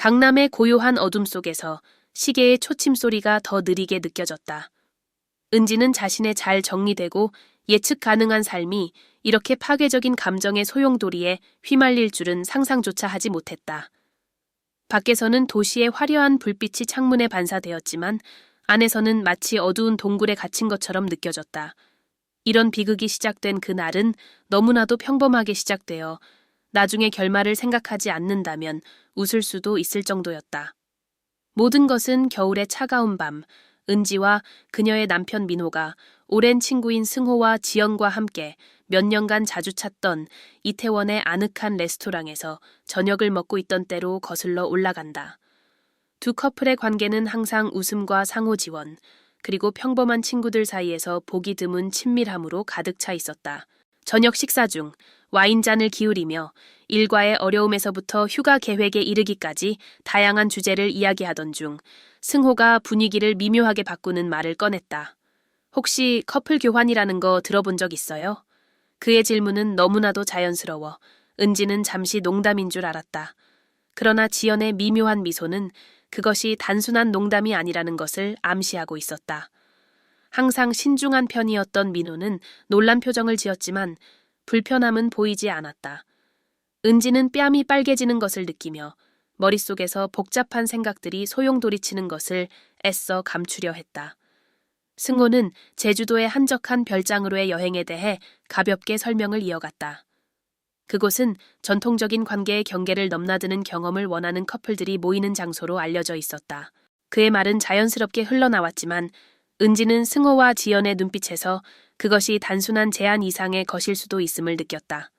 강남의 고요한 어둠 속에서 시계의 초침 소리가 더 느리게 느껴졌다. 은지는 자신의 잘 정리되고 예측 가능한 삶이 이렇게 파괴적인 감정의 소용돌이에 휘말릴 줄은 상상조차 하지 못했다. 밖에서는 도시의 화려한 불빛이 창문에 반사되었지만 안에서는 마치 어두운 동굴에 갇힌 것처럼 느껴졌다. 이런 비극이 시작된 그날은 너무나도 평범하게 시작되어 나중의 결말을 생각하지 않는다면 웃을 수도 있을 정도였다. 모든 것은 겨울의 차가운 밤, 은지와 그녀의 남편 민호가 오랜 친구인 승호와 지연과 함께 몇 년간 자주 찾던 이태원의 아늑한 레스토랑에서 저녁을 먹고 있던 때로 거슬러 올라간다. 두 커플의 관계는 항상 웃음과 상호 지원, 그리고 평범한 친구들 사이에서 보기 드문 친밀함으로 가득 차 있었다. 저녁 식사 중 와인잔을 기울이며 일과의 어려움에서부터 휴가 계획에 이르기까지 다양한 주제를 이야기하던 중 승호가 분위기를 미묘하게 바꾸는 말을 꺼냈다. 혹시 커플 교환이라는 거 들어본 적 있어요? 그의 질문은 너무나도 자연스러워 은지는 잠시 농담인 줄 알았다. 그러나 지연의 미묘한 미소는 그것이 단순한 농담이 아니라는 것을 암시하고 있었다. 항상 신중한 편이었던 민호는 놀란 표정을 지었지만 불편함은 보이지 않았다. 은지는 뺨이 빨개지는 것을 느끼며 머릿속에서 복잡한 생각들이 소용돌이치는 것을 애써 감추려 했다. 승호는 제주도의 한적한 별장으로의 여행에 대해 가볍게 설명을 이어갔다. 그곳은 전통적인 관계의 경계를 넘나드는 경험을 원하는 커플들이 모이는 장소로 알려져 있었다. 그의 말은 자연스럽게 흘러나왔지만 은지는 승호와 지연의 눈빛에서 그것이 단순한 제안 이상의 것일 수도 있음을 느꼈다.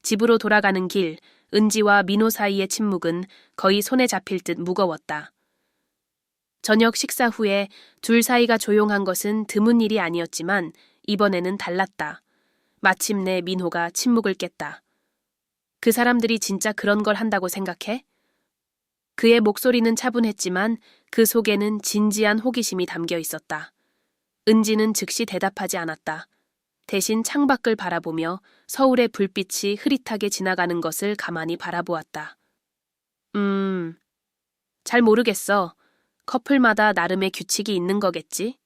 집으로 돌아가는 길, 은지와 민호 사이의 침묵은 거의 손에 잡힐 듯 무거웠다. 저녁 식사 후에 둘 사이가 조용한 것은 드문 일이 아니었지만 이번에는 달랐다. 마침내 민호가 침묵을 깼다. 그 사람들이 진짜 그런 걸 한다고 생각해? 그의 목소리는 차분했지만 그 속에는 진지한 호기심이 담겨 있었다. 은지는 즉시 대답하지 않았다. 대신 창밖을 바라보며 서울의 불빛이 흐릿하게 지나가는 것을 가만히 바라보았다. 잘 모르겠어. 커플마다 나름의 규칙이 있는 거겠지?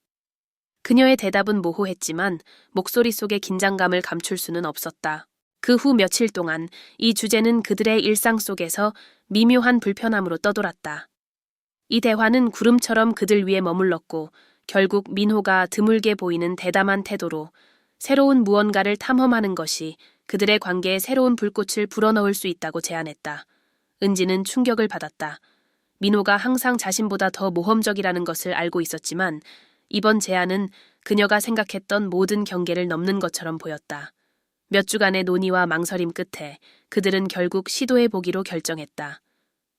그녀의 대답은 모호했지만 목소리 속의 긴장감을 감출 수는 없었다. 그 후 며칠 동안 이 주제는 그들의 일상 속에서 미묘한 불편함으로 떠돌았다. 이 대화는 구름처럼 그들 위에 머물렀고 결국 민호가 드물게 보이는 대담한 태도로 새로운 무언가를 탐험하는 것이 그들의 관계에 새로운 불꽃을 불어넣을 수 있다고 제안했다. 은지는 충격을 받았다. 민호가 항상 자신보다 더 모험적이라는 것을 알고 있었지만 이번 제안은 그녀가 생각했던 모든 경계를 넘는 것처럼 보였다. 몇 주간의 논의와 망설임 끝에 그들은 결국 시도해보기로 결정했다.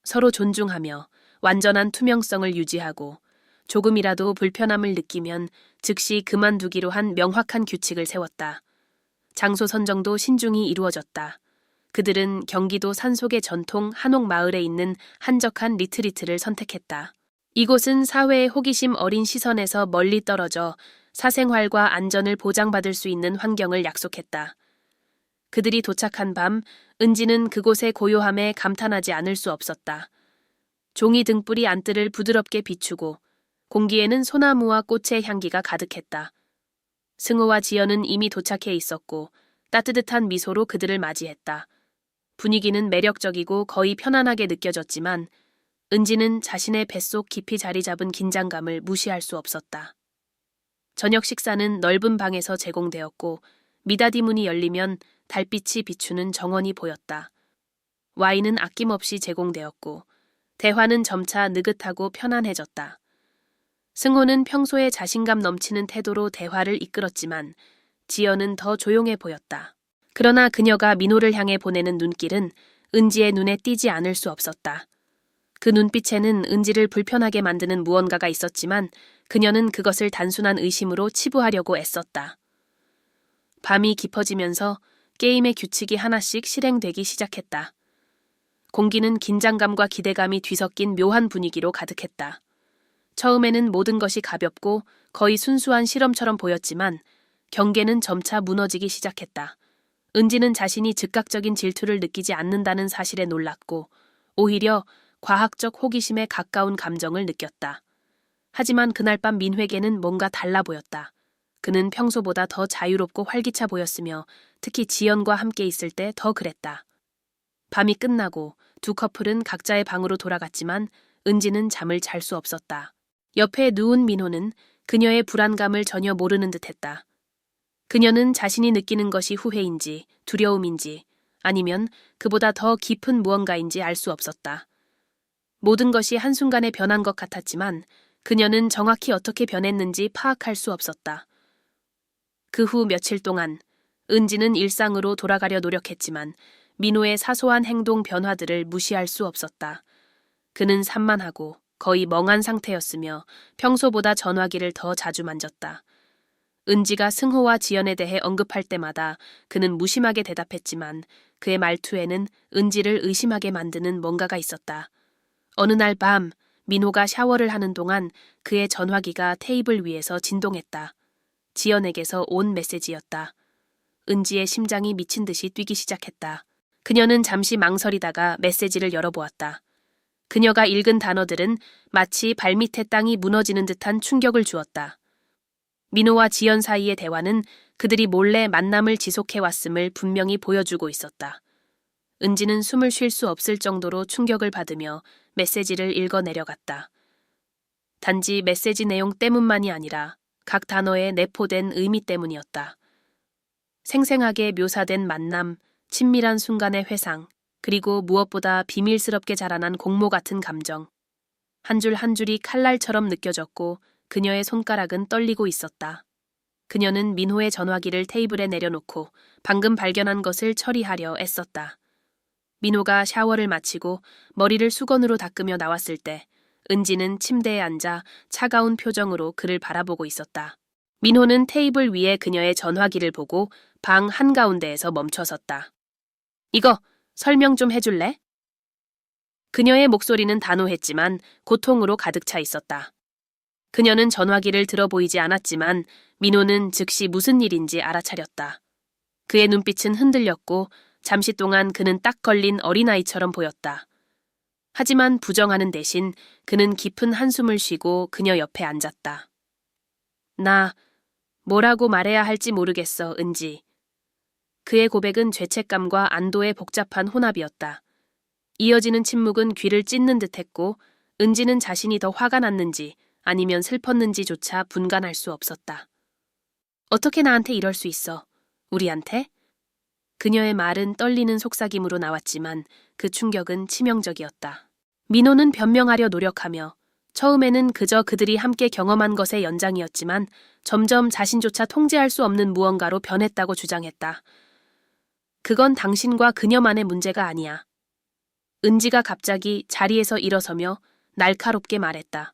서로 존중하며 완전한 투명성을 유지하고 조금이라도 불편함을 느끼면 즉시 그만두기로 한 명확한 규칙을 세웠다. 장소 선정도 신중히 이루어졌다. 그들은 경기도 산속의 전통 한옥마을에 있는 한적한 리트리트를 선택했다. 이곳은 사회의 호기심 어린 시선에서 멀리 떨어져 사생활과 안전을 보장받을 수 있는 환경을 약속했다. 그들이 도착한 밤, 은지는 그곳의 고요함에 감탄하지 않을 수 없었다. 종이 등불이 안뜰을 부드럽게 비추고 공기에는 소나무와 꽃의 향기가 가득했다. 승호와 지연은 이미 도착해 있었고 따뜻한 미소로 그들을 맞이했다. 분위기는 매력적이고 거의 편안하게 느껴졌지만 은지는 자신의 뱃속 깊이 자리 잡은 긴장감을 무시할 수 없었다. 저녁 식사는 넓은 방에서 제공되었고 미닫이 문이 열리면 달빛이 비추는 정원이 보였다. 와인은 아낌없이 제공되었고 대화는 점차 느긋하고 편안해졌다. 승호는 평소에 자신감 넘치는 태도로 대화를 이끌었지만 지연은 더 조용해 보였다. 그러나 그녀가 민호를 향해 보내는 눈길은 은지의 눈에 띄지 않을 수 없었다. 그 눈빛에는 은지를 불편하게 만드는 무언가가 있었지만 그녀는 그것을 단순한 의심으로 치부하려고 애썼다. 밤이 깊어지면서 게임의 규칙이 하나씩 실행되기 시작했다. 공기는 긴장감과 기대감이 뒤섞인 묘한 분위기로 가득했다. 처음에는 모든 것이 가볍고 거의 순수한 실험처럼 보였지만 경계는 점차 무너지기 시작했다. 은지는 자신이 즉각적인 질투를 느끼지 않는다는 사실에 놀랐고 오히려 과학적 호기심에 가까운 감정을 느꼈다. 하지만 그날 밤 민회에게는 뭔가 달라 보였다. 그는 평소보다 더 자유롭고 활기차 보였으며 특히 지연과 함께 있을 때 더 그랬다. 밤이 끝나고 두 커플은 각자의 방으로 돌아갔지만 은지는 잠을 잘 수 없었다. 옆에 누운 민호는 그녀의 불안감을 전혀 모르는 듯했다. 그녀는 자신이 느끼는 것이 후회인지 두려움인지 아니면 그보다 더 깊은 무언가인지 알 수 없었다. 모든 것이 한순간에 변한 것 같았지만 그녀는 정확히 어떻게 변했는지 파악할 수 없었다. 그 후 며칠 동안 은지는 일상으로 돌아가려 노력했지만 민호의 사소한 행동 변화들을 무시할 수 없었다. 그는 산만하고 거의 멍한 상태였으며 평소보다 전화기를 더 자주 만졌다. 은지가 승호와 지연에 대해 언급할 때마다 그는 무심하게 대답했지만 그의 말투에는 은지를 의심하게 만드는 뭔가가 있었다. 어느 날 밤 민호가 샤워를 하는 동안 그의 전화기가 테이블 위에서 진동했다. 지연에게서 온 메시지였다. 은지의 심장이 미친 듯이 뛰기 시작했다. 그녀는 잠시 망설이다가 메시지를 열어보았다. 그녀가 읽은 단어들은 마치 발밑에 땅이 무너지는 듯한 충격을 주었다. 민호와 지연 사이의 대화는 그들이 몰래 만남을 지속해왔음을 분명히 보여주고 있었다. 은지는 숨을 쉴 수 없을 정도로 충격을 받으며 메시지를 읽어 내려갔다. 단지 메시지 내용 때문만이 아니라 각 단어에 내포된 의미 때문이었다. 생생하게 묘사된 만남, 친밀한 순간의 회상, 그리고 무엇보다 비밀스럽게 자라난 공모 같은 감정. 한 줄 한 줄이 칼날처럼 느껴졌고 그녀의 손가락은 떨리고 있었다. 그녀는 민호의 전화기를 테이블에 내려놓고 방금 발견한 것을 처리하려 애썼다. 민호가 샤워를 마치고 머리를 수건으로 닦으며 나왔을 때 은지는 침대에 앉아 차가운 표정으로 그를 바라보고 있었다. 민호는 테이블 위에 그녀의 전화기를 보고 방 한가운데에서 멈춰섰다. 이거 설명 좀 해줄래? 그녀의 목소리는 단호했지만 고통으로 가득 차 있었다. 그녀는 전화기를 들어 보이지 않았지만 민호는 즉시 무슨 일인지 알아차렸다. 그의 눈빛은 흔들렸고 잠시 동안 그는 딱 걸린 어린아이처럼 보였다. 하지만 부정하는 대신 그는 깊은 한숨을 쉬고 그녀 옆에 앉았다. 나 뭐라고 말해야 할지 모르겠어, 은지. 그의 고백은 죄책감과 안도의 복잡한 혼합이었다. 이어지는 침묵은 귀를 찢는 듯했고 은지는 자신이 더 화가 났는지 아니면 슬펐는지조차 분간할 수 없었다. 어떻게 나한테 이럴 수 있어? 우리한테? 그녀의 말은 떨리는 속삭임으로 나왔지만 그 충격은 치명적이었다. 민호는 변명하려 노력하며 처음에는 그저 그들이 함께 경험한 것의 연장이었지만 점점 자신조차 통제할 수 없는 무언가로 변했다고 주장했다. 그건 당신과 그녀만의 문제가 아니야. 은지가 갑자기 자리에서 일어서며 날카롭게 말했다.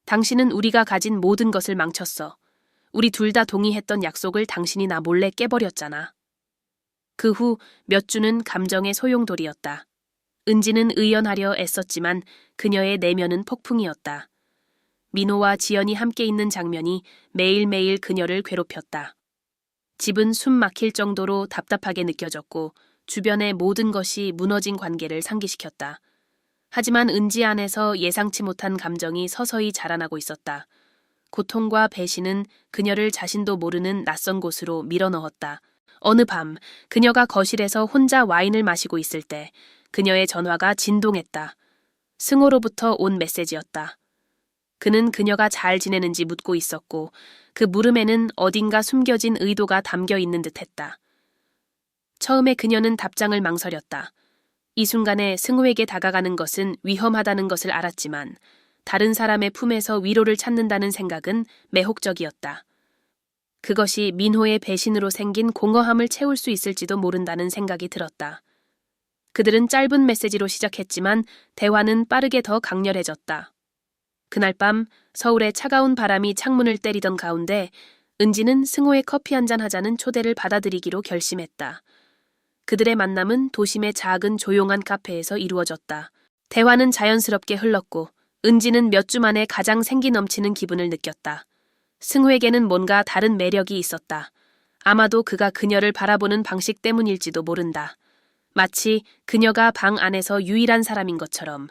당신은 우리가 가진 모든 것을 망쳤어. 우리 둘 다 동의했던 약속을 당신이 나 몰래 깨버렸잖아. 그 후 몇 주는 감정의 소용돌이였다. 은지는 의연하려 애썼지만 그녀의 내면은 폭풍이었다. 민호와 지연이 함께 있는 장면이 매일매일 그녀를 괴롭혔다. 집은 숨 막힐 정도로 답답하게 느껴졌고 주변의 모든 것이 무너진 관계를 상기시켰다. 하지만 은지 안에서 예상치 못한 감정이 서서히 자라나고 있었다. 고통과 배신은 그녀를 자신도 모르는 낯선 곳으로 밀어넣었다. 어느 밤 그녀가 거실에서 혼자 와인을 마시고 있을 때 그녀의 전화가 진동했다. 승호로부터 온 메시지였다. 그는 그녀가 잘 지내는지 묻고 있었고 그 물음에는 어딘가 숨겨진 의도가 담겨 있는 듯했다. 처음에 그녀는 답장을 망설였다. 이 순간에 승호에게 다가가는 것은 위험하다는 것을 알았지만 다른 사람의 품에서 위로를 찾는다는 생각은 매혹적이었다. 그것이 민호의 배신으로 생긴 공허함을 채울 수 있을지도 모른다는 생각이 들었다. 그들은 짧은 메시지로 시작했지만 대화는 빠르게 더 강렬해졌다. 그날 밤 서울의 차가운 바람이 창문을 때리던 가운데 은지는 승호의 커피 한잔 하자는 초대를 받아들이기로 결심했다. 그들의 만남은 도심의 작은 조용한 카페에서 이루어졌다. 대화는 자연스럽게 흘렀고 은지는 몇 주 만에 가장 생기 넘치는 기분을 느꼈다. 승호에게는 뭔가 다른 매력이 있었다. 아마도 그가 그녀를 바라보는 방식 때문일지도 모른다. 마치 그녀가 방 안에서 유일한 사람인 것처럼,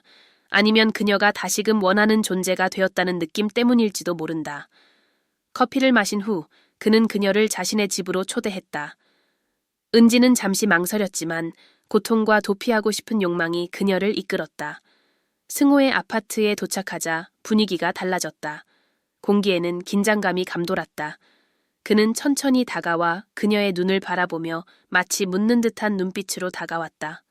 아니면 그녀가 다시금 원하는 존재가 되었다는 느낌 때문일지도 모른다. 커피를 마신 후 그는 그녀를 자신의 집으로 초대했다. 은지는 잠시 망설였지만 고통과 도피하고 싶은 욕망이 그녀를 이끌었다. 승호의 아파트에 도착하자 분위기가 달라졌다. 공기에는 긴장감이 감돌았다. 그는 천천히 다가와 그녀의 눈을 바라보며 마치 묻는 듯한 눈빛으로 다가왔다.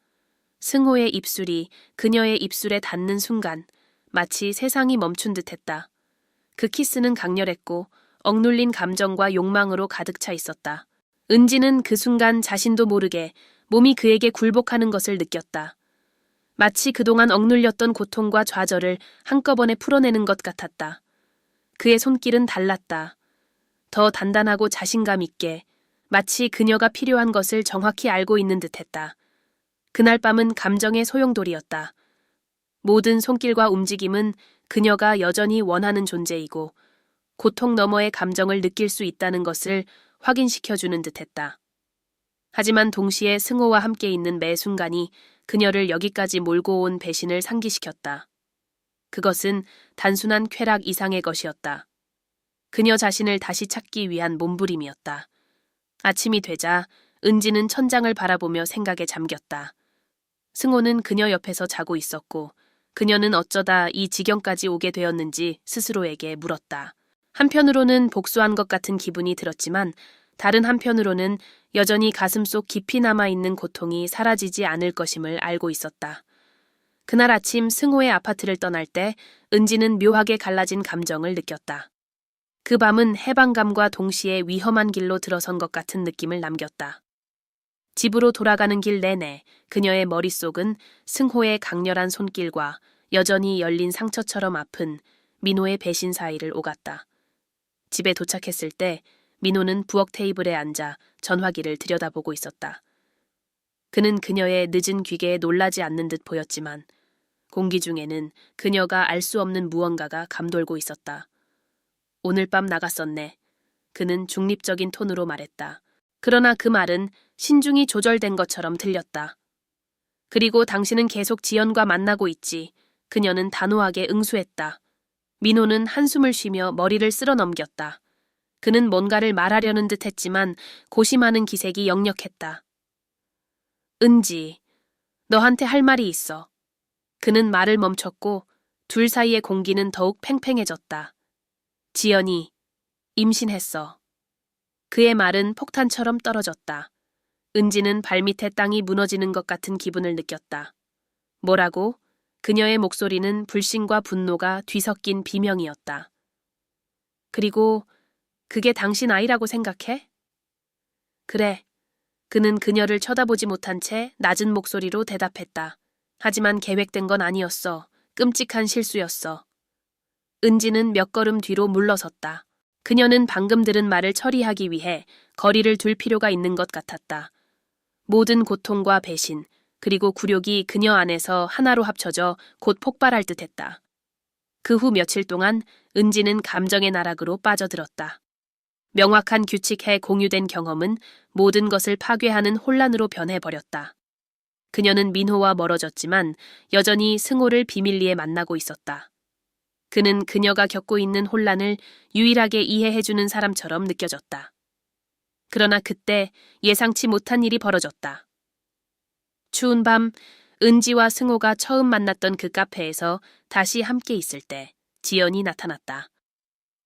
승호의 입술이 그녀의 입술에 닿는 순간 마치 세상이 멈춘 듯했다. 그 키스는 강렬했고 억눌린 감정과 욕망으로 가득 차 있었다. 은지는 그 순간 자신도 모르게 몸이 그에게 굴복하는 것을 느꼈다. 마치 그동안 억눌렸던 고통과 좌절을 한꺼번에 풀어내는 것 같았다. 그의 손길은 달랐다. 더 단단하고 자신감 있게, 마치 그녀가 필요한 것을 정확히 알고 있는 듯했다. 그날 밤은 감정의 소용돌이였다. 모든 손길과 움직임은 그녀가 여전히 원하는 존재이고 고통 너머의 감정을 느낄 수 있다는 것을 확인시켜주는 듯했다. 하지만 동시에 승호와 함께 있는 매 순간이 그녀를 여기까지 몰고 온 배신을 상기시켰다. 그것은 단순한 쾌락 이상의 것이었다. 그녀 자신을 다시 찾기 위한 몸부림이었다. 아침이 되자 은지는 천장을 바라보며 생각에 잠겼다. 승호는 그녀 옆에서 자고 있었고 그녀는 어쩌다 이 지경까지 오게 되었는지 스스로에게 물었다. 한편으로는 복수한 것 같은 기분이 들었지만 다른 한편으로는 여전히 가슴속 깊이 남아있는 고통이 사라지지 않을 것임을 알고 있었다. 그날 아침 승호의 아파트를 떠날 때 은지는 묘하게 갈라진 감정을 느꼈다. 그 밤은 해방감과 동시에 위험한 길로 들어선 것 같은 느낌을 남겼다. 집으로 돌아가는 길 내내 그녀의 머릿속은 승호의 강렬한 손길과 여전히 열린 상처처럼 아픈 민호의 배신 사이를 오갔다. 집에 도착했을 때 민호는 부엌 테이블에 앉아 전화기를 들여다보고 있었다. 그는 그녀의 늦은 귀개에 놀라지 않는 듯 보였지만 공기 중에는 그녀가 알 수 없는 무언가가 감돌고 있었다. 오늘 밤 나갔었네. 그는 중립적인 톤으로 말했다. 그러나 그 말은 신중히 조절된 것처럼 들렸다. 그리고 당신은 계속 지연과 만나고 있지. 그녀는 단호하게 응수했다. 민호는 한숨을 쉬며 머리를 쓸어 넘겼다. 그는 뭔가를 말하려는 듯 했지만 고심하는 기색이 역력했다. 은지, 너한테 할 말이 있어. 그는 말을 멈췄고 둘 사이의 공기는 더욱 팽팽해졌다. 지연이 임신했어. 그의 말은 폭탄처럼 떨어졌다. 은지는 발밑에 땅이 무너지는 것 같은 기분을 느꼈다. 뭐라고? 그녀의 목소리는 불신과 분노가 뒤섞인 비명이었다. 그리고 그게 당신 아이라고 생각해? 그래. 그는 그녀를 쳐다보지 못한 채 낮은 목소리로 대답했다. 하지만 계획된 건 아니었어. 끔찍한 실수였어. 은지는 몇 걸음 뒤로 물러섰다. 그녀는 방금 들은 말을 처리하기 위해 거리를 둘 필요가 있는 것 같았다. 모든 고통과 배신, 그리고 굴욕이 그녀 안에서 하나로 합쳐져 곧 폭발할 듯했다. 그 후 며칠 동안 은지는 감정의 나락으로 빠져들었다. 명확한 규칙에 공유된 경험은 모든 것을 파괴하는 혼란으로 변해버렸다. 그녀는 민호와 멀어졌지만 여전히 승호를 비밀리에 만나고 있었다. 그는 그녀가 겪고 있는 혼란을 유일하게 이해해주는 사람처럼 느껴졌다. 그러나 그때 예상치 못한 일이 벌어졌다. 추운 밤, 은지와 승호가 처음 만났던 그 카페에서 다시 함께 있을 때 지연이 나타났다.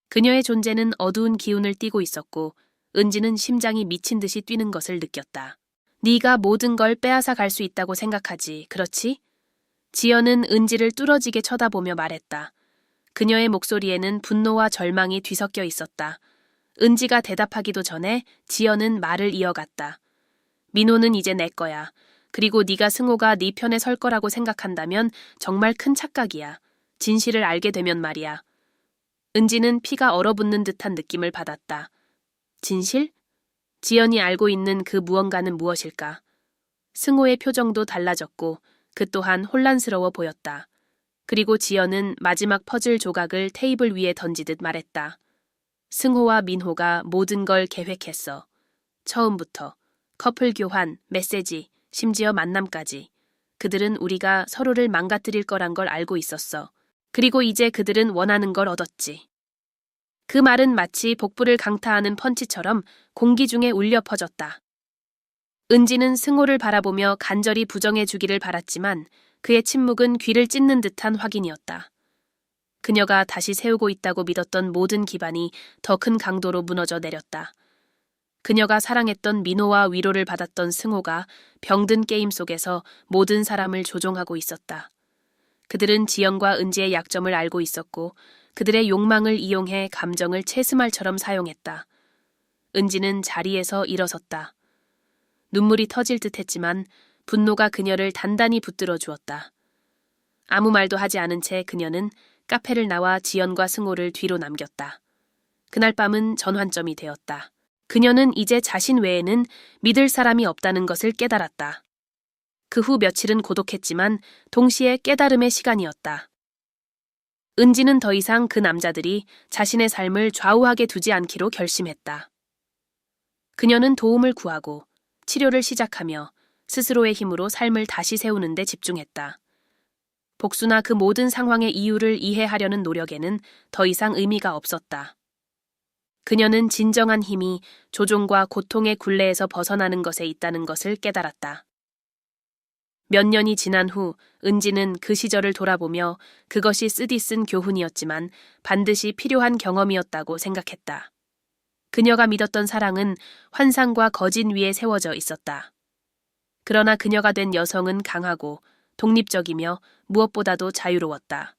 그녀의 존재는 어두운 기운을 띠고 있었고 은지는 심장이 미친 듯이 뛰는 것을 느꼈다. 네가 모든 걸 빼앗아 갈 수 있다고 생각하지, 그렇지? 지연은 은지를 뚫어지게 쳐다보며 말했다. 그녀의 목소리에는 분노와 절망이 뒤섞여 있었다. 은지가 대답하기도 전에 지연은 말을 이어갔다. 민호는 이제 내 거야. 그리고 네가 승호가 네 편에 설 거라고 생각한다면 정말 큰 착각이야. 진실을 알게 되면 말이야. 은지는 피가 얼어붙는 듯한 느낌을 받았다. 진실? 지연이 알고 있는 그 무언가는 무엇일까? 승호의 표정도 달라졌고 그 또한 혼란스러워 보였다. 그리고 지연은 마지막 퍼즐 조각을 테이블 위에 던지듯 말했다. 승호와 민호가 모든 걸 계획했어. 처음부터. 커플 교환, 메시지, 심지어 만남까지. 그들은 우리가 서로를 망가뜨릴 거란 걸 알고 있었어. 그리고 이제 그들은 원하는 걸 얻었지. 그 말은 마치 복부를 강타하는 펀치처럼 공기 중에 울려 퍼졌다. 은지는 승호를 바라보며 간절히 부정해 주기를 바랐지만 그의 침묵은 귀를 찢는 듯한 확인이었다. 그녀가 다시 세우고 있다고 믿었던 모든 기반이 더 큰 강도로 무너져 내렸다. 그녀가 사랑했던 민호와 위로를 받았던 승호가 병든 게임 속에서 모든 사람을 조종하고 있었다. 그들은 지연과 은지의 약점을 알고 있었고 그들의 욕망을 이용해 감정을 채스말처럼 사용했다. 은지는 자리에서 일어섰다. 눈물이 터질 듯 했지만 분노가 그녀를 단단히 붙들어 주었다. 아무 말도 하지 않은 채 그녀는 카페를 나와 지연과 승호를 뒤로 남겼다. 그날 밤은 전환점이 되었다. 그녀는 이제 자신 외에는 믿을 사람이 없다는 것을 깨달았다. 그 후 며칠은 고독했지만 동시에 깨달음의 시간이었다. 은지는 더 이상 그 남자들이 자신의 삶을 좌우하게 두지 않기로 결심했다. 그녀는 도움을 구하고 치료를 시작하며 스스로의 힘으로 삶을 다시 세우는 데 집중했다. 복수나 그 모든 상황의 이유를 이해하려는 노력에는 더 이상 의미가 없었다. 그녀는 진정한 힘이 조종과 고통의 굴레에서 벗어나는 것에 있다는 것을 깨달았다. 몇 년이 지난 후 은지는 그 시절을 돌아보며 그것이 쓰디쓴 교훈이었지만 반드시 필요한 경험이었다고 생각했다. 그녀가 믿었던 사랑은 환상과 거짓 위에 세워져 있었다. 그러나 그녀가 된 여성은 강하고 독립적이며 무엇보다도 자유로웠다.